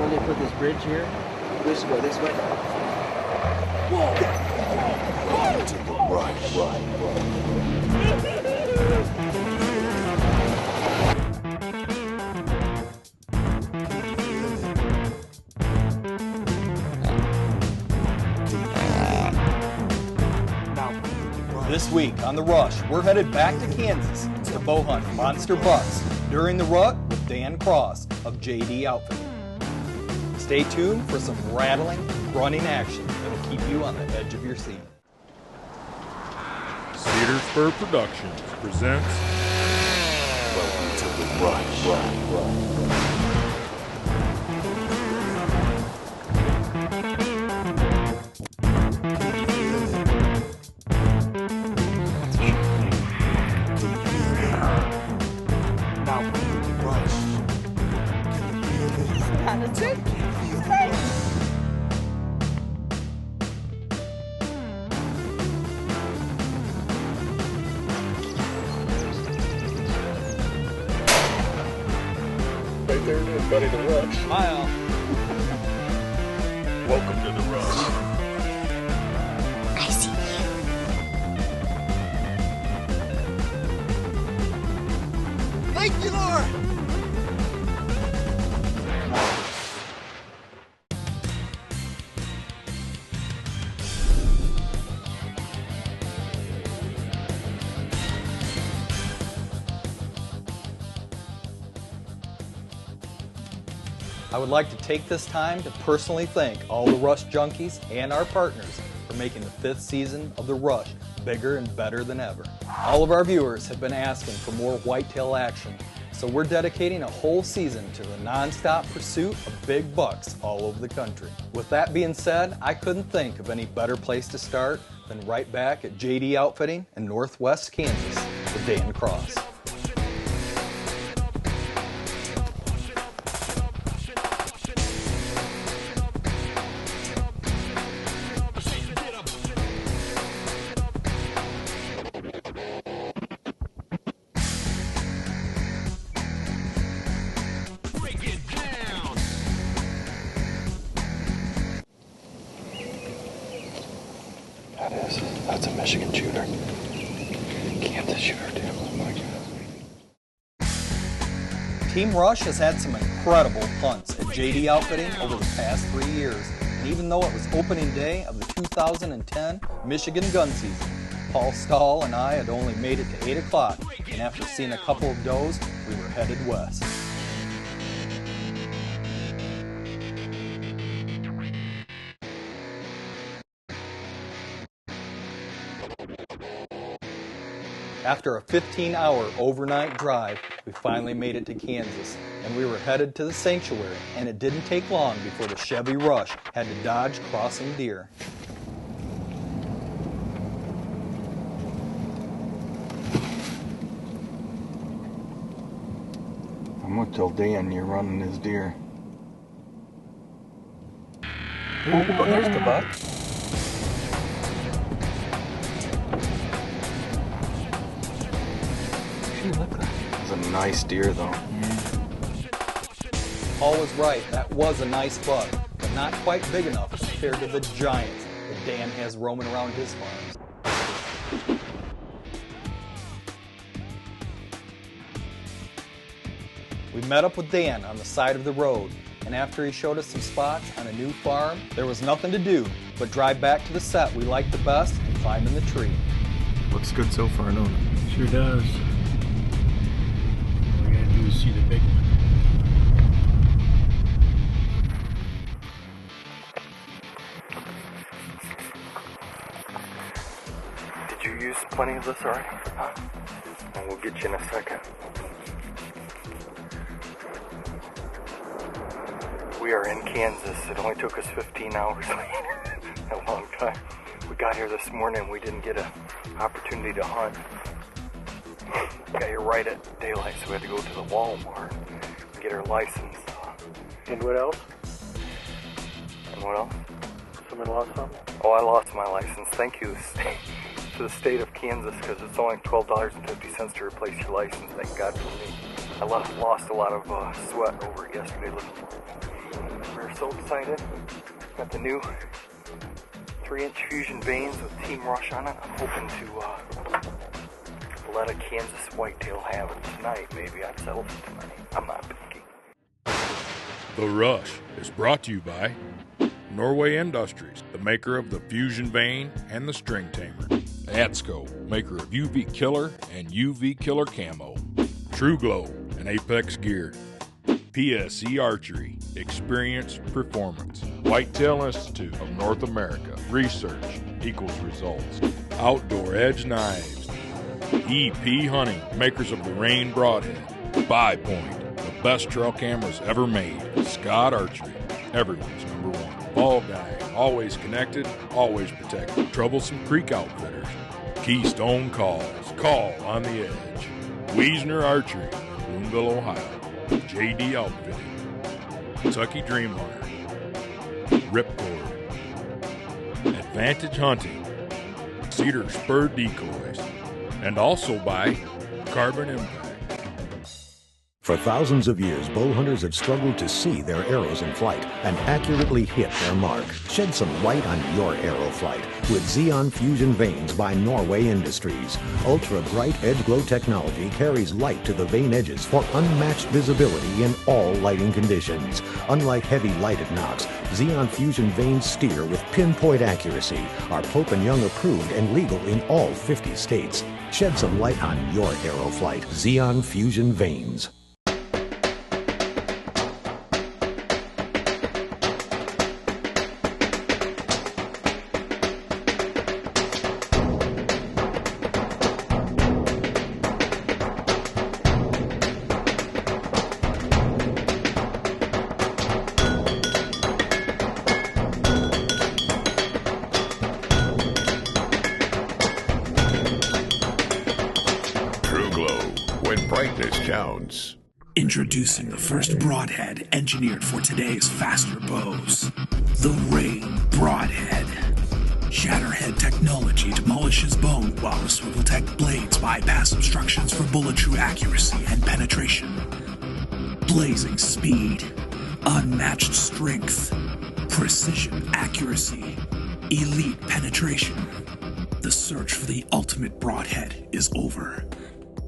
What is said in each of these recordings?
when they put this bridge here, we should go this way. Whoa! To the rush. This week on The Rush, we're headed back to Kansas to bow hunt monster bucks during the rut with Dan Cross of JD Outfitting. Stay tuned for some rattling, grunting action that'll keep you on the edge of your seat. Cedar Spur Productions presents Welcome to the rush. right there it is, buddy, the rush. Smile. Welcome to the rush. I see you. Thank you, Lord. I would like to take this time to personally thank all the Rush junkies and our partners for making the 5th season of The Rush bigger and better than ever. All of our viewers have been asking for more whitetail action, so we're dedicating a whole season to the non-stop pursuit of big bucks all over the country. With that being said, I couldn't think of any better place to start than right back at JD Outfitting in Northwest Kansas with Dan Cross. That's a Michigan shooter. Kansas shooter too. Oh my God. Team Rush has had some incredible hunts at JD Outfitting over the past 3 years, and even though it was opening day of the 2010 Michigan gun season, Paul Stahl and I had only made it to 8 o'clock, and after seeing a couple of does, we were headed west. After a 15-hour overnight drive, we finally made it to Kansas, and we were headed to the sanctuary, and it didn't take long before the Chevy Rush had to dodge crossing deer. I'm gonna tell Dan you're running his deer. Oh, there's the buck. It's a nice deer though. Paul was right, that was a nice buck, but not quite big enough compared to the giants that Dan has roaming around his farms. We met up with Dan on the side of the road, and after he showed us some spots on a new farm, there was nothing to do but drive back to the set we liked the best and climb in the tree. Looks good so far, don't it? Sure does. All we gotta do is see the big one. Did you use plenty of this already? Huh? And we'll get you in a second. We are in Kansas. It only took us 15 hours. A long time. We got here this morning. We didn't get an opportunity to hunt. Got here right at daylight, so we had to go to the Walmart and get our license. And what else? And what else? Someone lost something? Oh, I lost my license. Thank you to the state of Kansas, because it's only $12.50 to replace your license. Thank God for me. I lost a lot of sweat over it yesterday looking for So excited. Got the new 3-inch Fusion vanes with Team Rush on it. I'm hoping to let a Kansas whitetail have it tonight. Maybe I'd settle for tonight. I'm not picky. The Rush is brought to you by Norway Industries, the maker of the Fusion Vane and the String Tamer. Adsco, maker of UV Killer and UV Killer Camo. True Glow and Apex Gear. PSE Archery, experience, performance. Whitetail Institute of North America, research equals results. Outdoor Edge Knives. EP Hunting, makers of the Rain Broadhead. Buy Point, the best trail cameras ever made. Scott Archery, everyone's number one. Ball Guy, always connected, always protected. Troublesome Creek Outfitters. Keystone Calls, call on the edge. Wiesner Archery, Boonville, Ohio. JD Outfitting, Kentucky Dream Hunter, Ripcord, Advantage Hunting, Cedar Spur Decoys, and also by Carbon Impact. For thousands of years, bow hunters have struggled to see their arrows in flight and accurately hit their mark. Shed some light on your arrow flight with Xeon Fusion Vanes by Norway Industries. Ultra-bright edge glow technology carries light to the vane edges for unmatched visibility in all lighting conditions. Unlike heavy lighted nocks, Xeon Fusion Vanes steer with pinpoint accuracy, are Pope & Young approved and legal in all 50 states. Shed some light on your arrow flight. Xeon Fusion Vanes. Brightness counts. Introducing the first broadhead engineered for today's faster bows. The Rain Broadhead. Shatterhead technology demolishes bone while the Swivel-Tech blades bypass obstructions for bullet-true accuracy and penetration. Blazing speed, unmatched strength, precision accuracy, elite penetration. The search for the ultimate broadhead is over.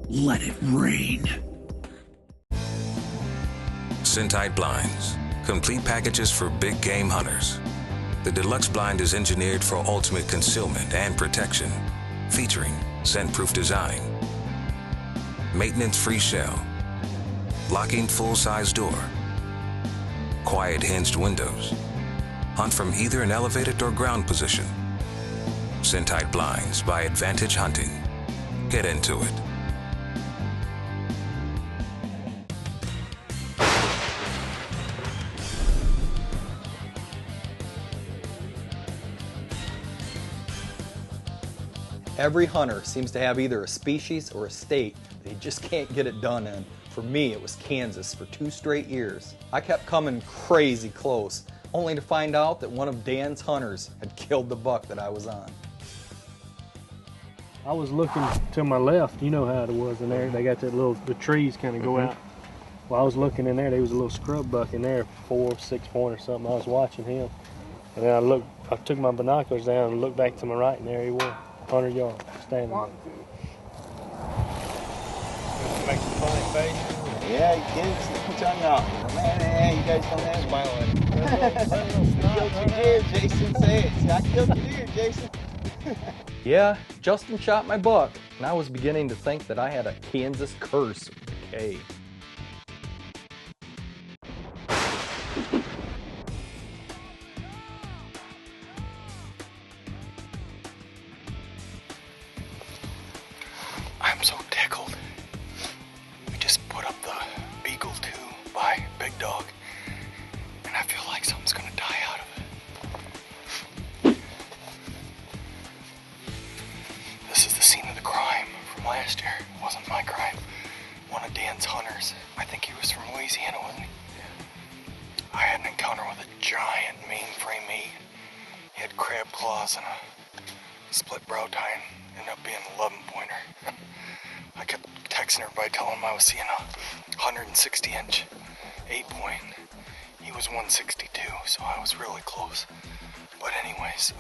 Let it rain. Scent-Tight Blinds. Complete packages for big game hunters. The deluxe blind is engineered for ultimate concealment and protection, featuring scent-proof design, maintenance-free shell, locking full-size door, quiet hinged windows. Hunt from either an elevated or ground position. Scent-Tight Blinds by Advantage Hunting. Get into it. Every hunter seems to have either a species or a state they just can't get it done in. For me, it was Kansas for 2 straight years. I kept coming crazy close, only to find out that one of Dan's hunters had killed the buck that I was on. I was looking to my left. You know how it was in there. They got that little, the trees kind of go out. Well, I was looking in there. There was a little scrub buck in there, 4 or 6 point or something. I was watching him. And then I took my binoculars down and looked back to my right, and there he was. 100 yards, standing there. Make some funny face. Yeah, he did. Stick my tongue out. Man, hey, you guys don't have smiling. I killed your deer, Jason. Say it. See, I killed your deer, Jason. Yeah, Justin shot my buck, and I was beginning to think that I had a Kansas curse with decay. I'm so tickled. We just put up the Beagle 2 by Big Dog, and I feel like something's gonna die out of it. This is the scene of the crime from last year. It wasn't my crime. One of Dan's hunters. I think he was from Louisiana, wasn't he? I had an encounter with a giant mainframe meat. He had crab claws and a split brow tine. Ended up being an 11-pointer. I kept texting everybody telling them I was seeing a 160-inch 8-point. He was 162, so I was really close. But anyways,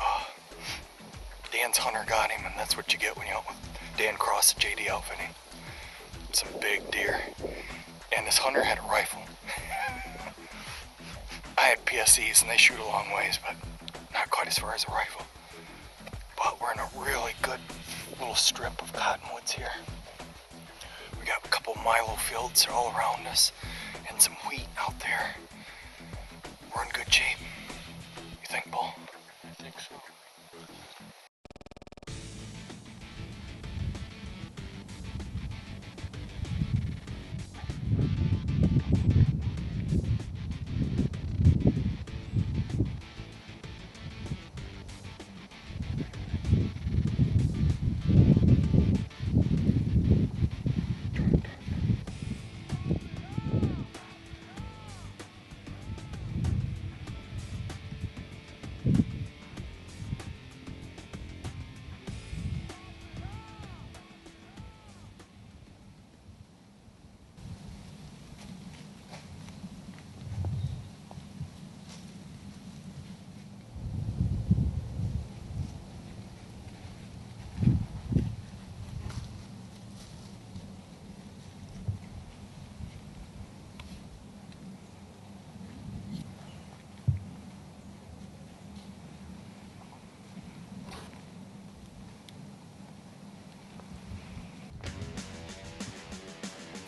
Dan's hunter got him, and that's what you get when you hunt with Dan Cross at JD Outfitting. Some big deer. And this hunter had a rifle. I had PSEs, and they shoot a long ways, but not quite as far as a rifle. But we're in a really good little strip of cottonwoods here. We got a couple milo fields all around us, and some wheat out there. We're in good shape. You think, Paul? I think so.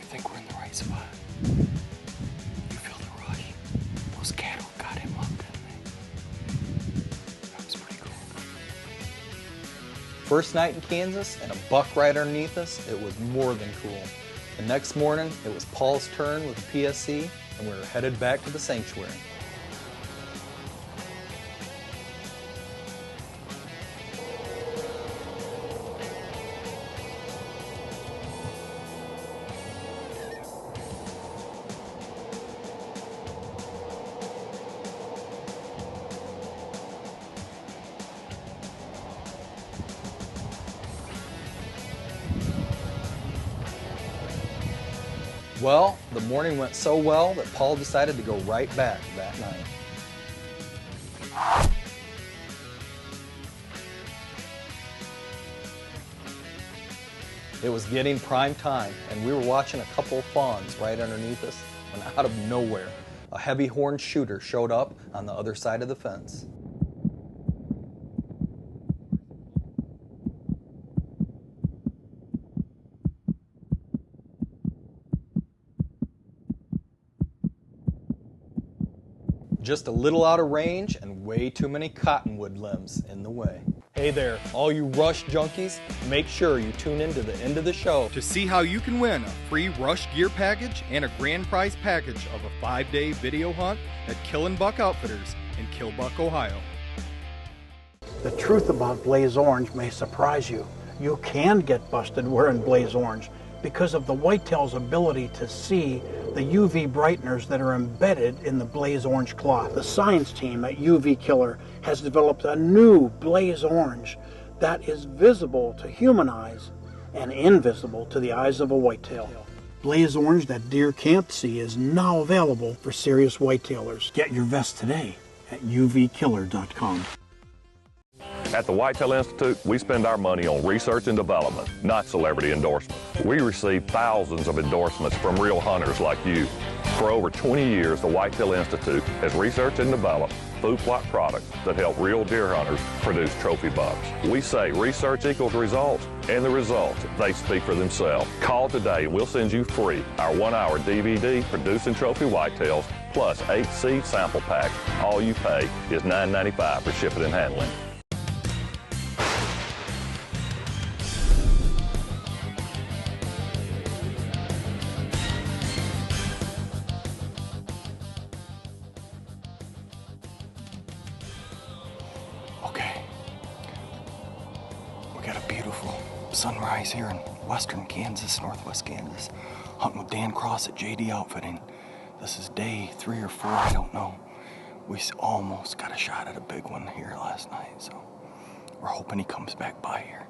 I think we're in the right spot. You feel the rush. Those cattle got him up, didn't they? That was pretty cool. First night in Kansas and a buck right underneath us, it was more than cool. The next morning, it was Paul's turn with a PSC, and we were headed back to the sanctuary. Well, the morning went so well that Paul decided to go right back that night. It was getting prime time, and we were watching a couple of fawns right underneath us when out of nowhere, a heavy horned shooter showed up on the other side of the fence. Just a little out of range and way too many cottonwood limbs in the way. Hey there, all you Rush junkies, make sure you tune in to the end of the show to see how you can win a free Rush gear package and a grand prize package of a 5-day video hunt at Killin' Buck Outfitters in Killbuck, Ohio. The truth about Blaze Orange may surprise you. You can get busted wearing Blaze Orange because of the Whitetails' ability to see the UV brighteners that are embedded in the Blaze Orange cloth. The science team at UV Killer has developed a new Blaze Orange that is visible to human eyes and invisible to the eyes of a whitetail. Blaze Orange that deer can't see is now available for serious whitetailers. Get your vest today at uvkiller.com. At the Whitetail Institute, we spend our money on research and development, not celebrity endorsement. We receive thousands of endorsements from real hunters like you. For over 20 years, the Whitetail Institute has researched and developed food plot products that help real deer hunters produce trophy bucks. We say research equals results, and the results, they speak for themselves. Call today and we'll send you free our 1-hour DVD, Producing Trophy Whitetails, plus 8 seed sample packs. All you pay is $9.95 for shipping and handling. Sunrise here in western Kansas, northwest Kansas, hunting with Dan Cross at JD Outfitting. This is day 3 or 4, I don't know. We almost got a shot at a big one here last night, so we're hoping he comes back by here.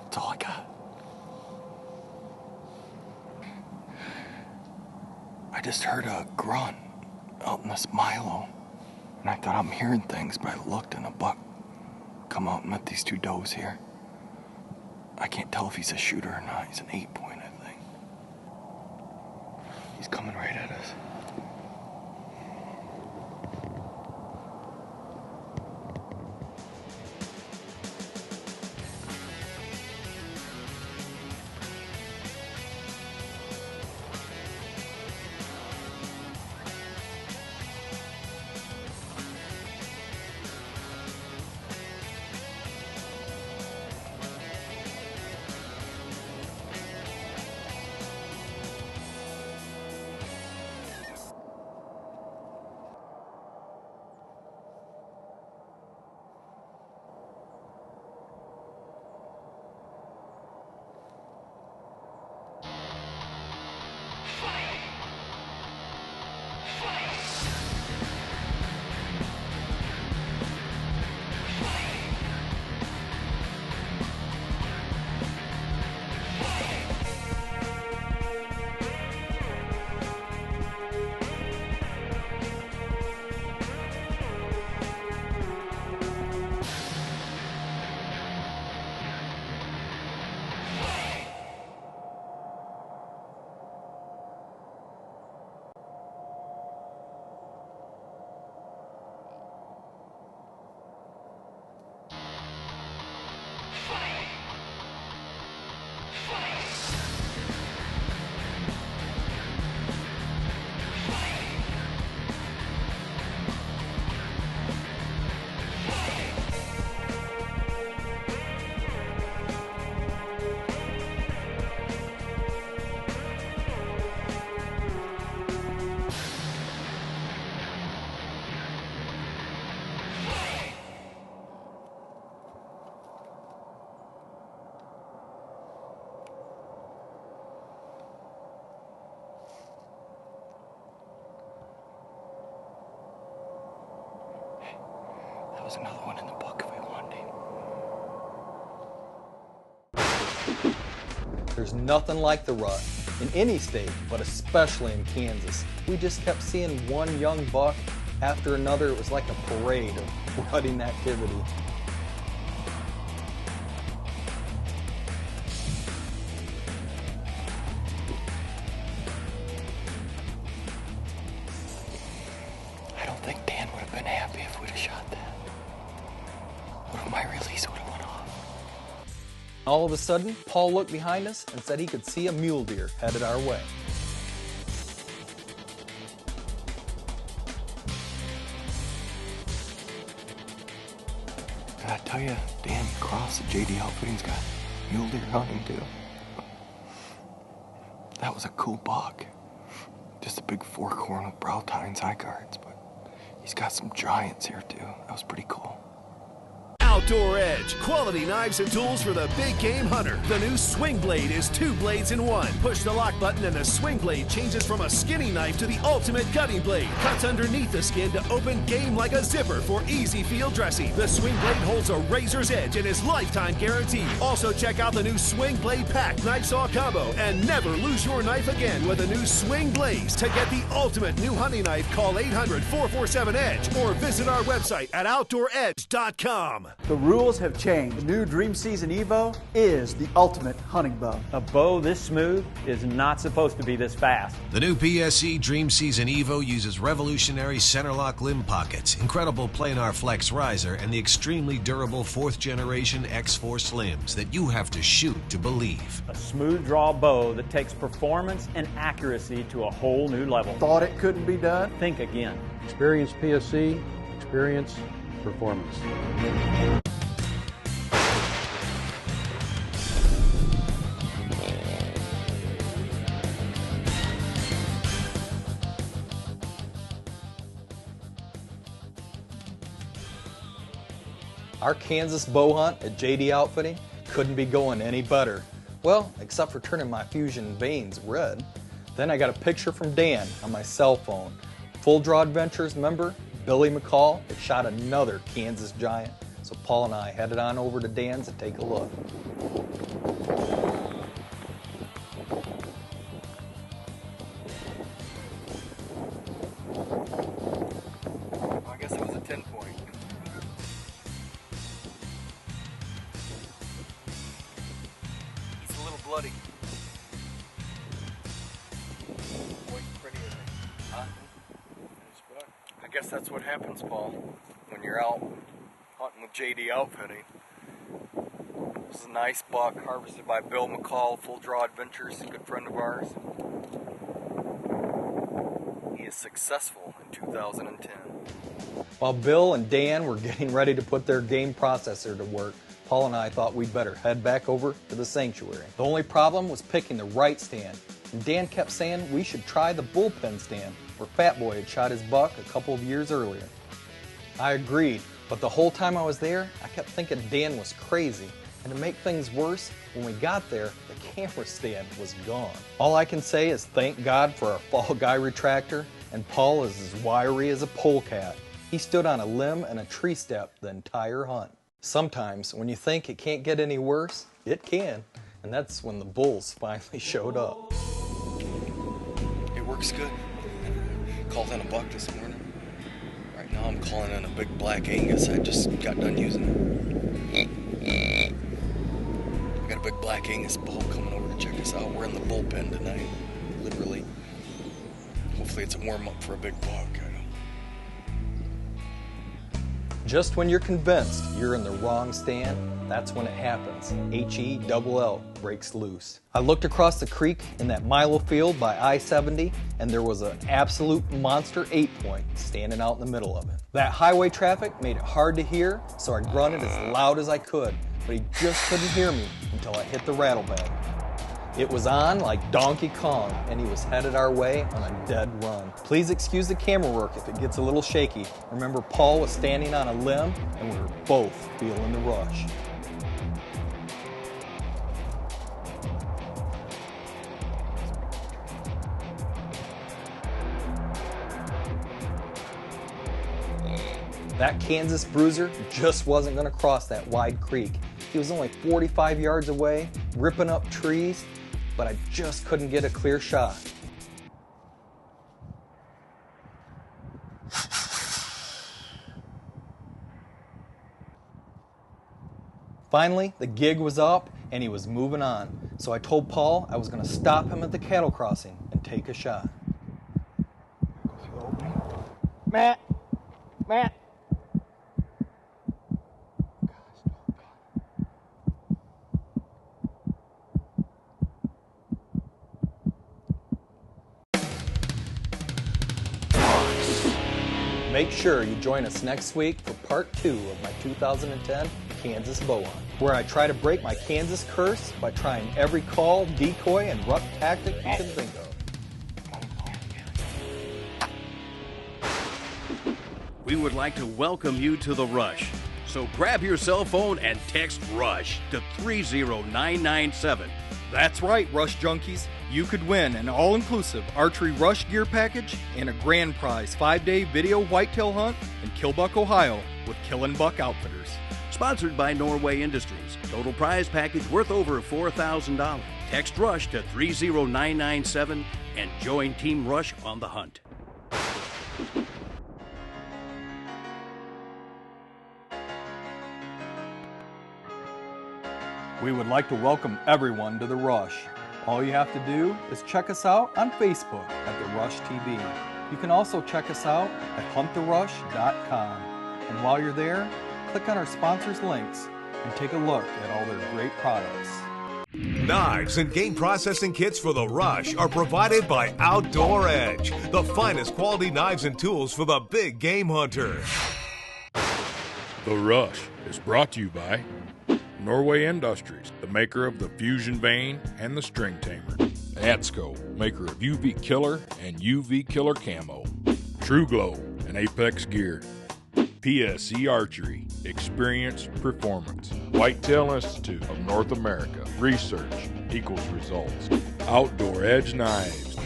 That's all I got. just heard a grunt out in this milo, and I thought I'm hearing things, but I looked and a buck come out and met these two does here. I can't tell if he's a shooter or not. He's an 8-point, I think. He's coming right at us. Was another one in the book if we wanted him. There's nothing like the rut in any state, but especially in Kansas. We just kept seeing one young buck after another. It was like a parade of rutting activity. I don't think Dan would have been happy if we'd have shot that. My release would have went off. All of a sudden, Paul looked behind us and said he could see a mule deer headed our way. I tell you, Dan Cross at JD Outfitting's got mule deer hunting too. That was a cool buck. Just a big forkhorn with brow tines, high guards, but he's got some giants here too. That was pretty cool. Outdoor Edge, quality knives and tools for the big game hunter. The new Swing Blade is 2 blades in 1. Push the lock button and the Swing Blade changes from a skinny knife to the ultimate cutting blade. Cuts underneath the skin to open game like a zipper for easy field dressing. The Swing Blade holds a razor's edge and is lifetime guaranteed. Also check out the new Swing Blade Pack Knife Saw Combo and never lose your knife again with a new Swing Blaze. To get the ultimate new hunting knife, call 800-447-EDGE or visit our website at OutdoorEdge.com. The rules have changed. The new Dream Season Evo is the ultimate hunting bow. A bow this smooth is not supposed to be this fast. The new PSE Dream Season Evo uses revolutionary center lock limb pockets, incredible planar flex riser, and the extremely durable 4th generation X-Force limbs that you have to shoot to believe. A smooth draw bow that takes performance and accuracy to a whole new level. Thought it couldn't be done? Think again. Experience PSE, experience performance. Our Kansas bow hunt at JD Outfitting couldn't be going any better. Well, except for turning my Fusion vanes red. Then I got a picture from Dan on my cell phone. Full Draw Adventures member Billy McCall had shot another Kansas giant. So Paul and I headed on over to Dan's to take a look. I guess it was a 10-point. He's a little bloody. Boy, pretty, isn't he? Huh? I guess that's what happens, Paul, when you're out hunting with JD Outfitting. This is a nice buck harvested by Bill McCall, Full Draw Adventures, a good friend of ours. He is successful in 2010. While Bill and Dan were getting ready to put their game processor to work, Paul and I thought we'd better head back over to the sanctuary. The only problem was picking the right stand, and Dan kept saying we should try the bullpen stand where Fat Boy had shot his buck a couple of years earlier. I agreed, but the whole time I was there, I kept thinking Dan was crazy. And to make things worse, when we got there, the camera stand was gone. All I can say is thank God for our Fall Guy retractor, and Paul is as wiry as a polecat. He stood on a limb and a tree step the entire hunt. Sometimes, when you think it can't get any worse, it can, and that's when the bulls finally showed up. It works good. Called in a buck this morning. Right now I'm calling in a big black Angus I just got done using. We got a big black Angus bull coming over to check us out. We're in the bullpen tonight, literally. Hopefully it's a warm-up for a big buck. Just when you're convinced you're in the wrong stand, that's when it happens. HELL breaks loose. I looked across the creek in that Milo field by I-70, and there was an absolute monster 8-point standing out in the middle of it. That highway traffic made it hard to hear, so I grunted as loud as I could, but he just couldn't hear me until I hit the rattlebag. It was on like Donkey Kong, and he was headed our way on a dead run. Please excuse the camera work if it gets a little shaky. Remember, Paul was standing on a limb, and we were both feeling the rush. That Kansas bruiser just wasn't going to cross that wide creek. He was only 45 yards away, ripping up trees, but I just couldn't get a clear shot. Finally, the gig was up and he was moving on, so I told Paul I was going to stop him at the cattle crossing and take a shot. Matt! Make sure you join us next week for part 2 of my 2010 Kansas bow hunt, where I try to break my Kansas curse by trying every call, decoy, and rut tactic you can think of. We would like to welcome you to the Rush. So grab your cell phone and text RUSH to 30997. That's right, Rush Junkies. You could win an all-inclusive archery rush gear package and a grand prize 5-day video whitetail hunt in Killbuck, Ohio with Killin' Buck Outfitters. Sponsored by Norway Industries. Total prize package worth over $4,000. Text RUSH to 30997 and join Team Rush on the hunt. We would like to welcome everyone to The Rush. All you have to do is check us out on Facebook at The Rush TV. You can also check us out at hunttherush.com. And while you're there, click on our sponsors' links and take a look at all their great products. Knives and game processing kits for The Rush are provided by Outdoor Edge, the finest quality knives and tools for the big game hunter. The Rush is brought to you by Norway Industries, the maker of the Fusion Vane and the String Tamer. ATSCO, maker of UV Killer and UV Killer Camo. True Glow and Apex Gear. PSE Archery, experience, performance. Whitetail Institute of North America, research equals results. Outdoor Edge Knives.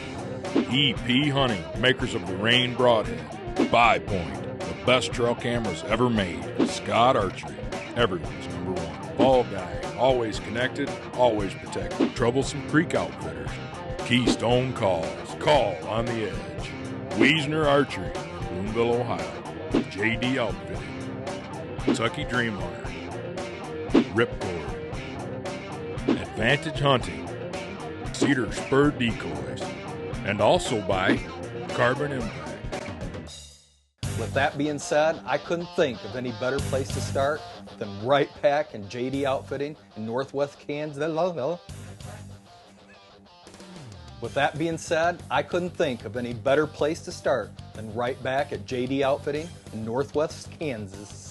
EP Hunting, makers of the Rain Broadhead. Buy Point, the best trail cameras ever made. Scott Archery, everyone's number one. Ball Guy, always connected, always protected. Troublesome Creek Outfitters. Keystone Calls, call on the edge. Wiesner Archery, Boonville, Ohio. JD Outfitting. Kentucky Dream Hunter. Ripcord. Advantage Hunting. Cedar Spur Decoys. And also by Carbon Impact. With that being said, I couldn't think of any better place to start than Right Back and JD Outfitting in Northwest Kansas. With that being said, I couldn't think of any better place to start than Right Back at JD Outfitting in Northwest Kansas.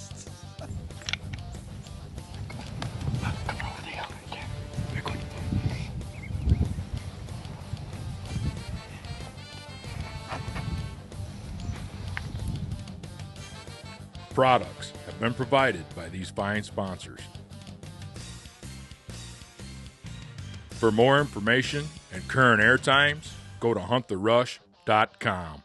Products have been provided by these fine sponsors. For more information and current air times, go to hunttherush.com.